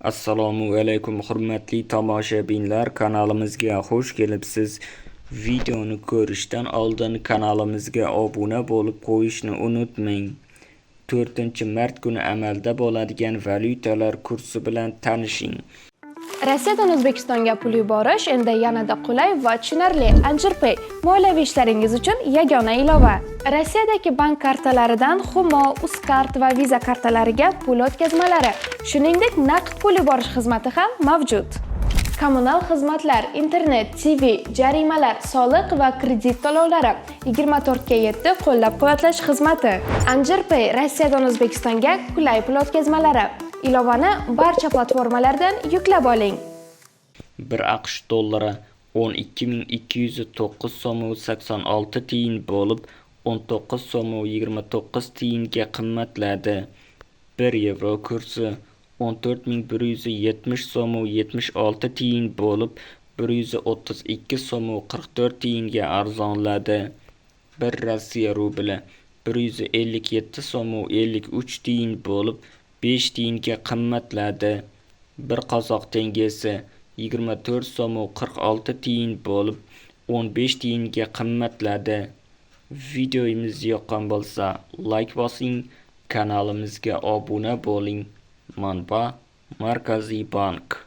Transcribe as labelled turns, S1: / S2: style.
S1: Assalomu alaykum hurmatli tomoshabinlar, kanalimizga xush kelibsiz. Videoni ko'rishdan oldin kanalimizga obuna bo'lib qo'yishni unutmang. 4-mart kuni amalda bo'ladigan valyutalar kursi bilan tanishing.
S2: Rossiyadan O'zbekistonga pul yuborish endi yanada qulay va tushunarli. Anjirpay moliyaviy ishlaringiz uchun yagona ilova. Rossiyadagi bank kartalaridan Humo, Uzcard va Visa kartalariga pul o'tkazmalari, shuningdek naqd pul yuborish xizmati ham mavjud. Kommunal xizmatlar, internet, TV, jarimalar, soliq va kredit to'lovlari 24/7 qo'llab-quvvatlash xizmati. Anjirpay Rossiyadan O'zbekistonga qulay pul o'tkazmalari. Ilovani barcha platformalardan yuklab oling.
S1: 1 AQSh dollari 12.209 so'm 86 tiyin bo'lib 19 so'm 29 tiyinga qimmatladi. 1 yevro kursi 14.170 so'm 76 tiyin bo'lib 132 so'm 44 tiyinga arzonladi. 1 Rossiya rubli 157 so'm 53 tiyin bo'lib 5 tiyinga qimmatladi. 1 qozoq tengesi 24 so'm 46 tiyin bo'lib 15 tiyinga qimmatladi. Videomiz yoqqan bo'lsa, like bosing, kanalimizga obuna bo'ling. Manba: Markaziy bank.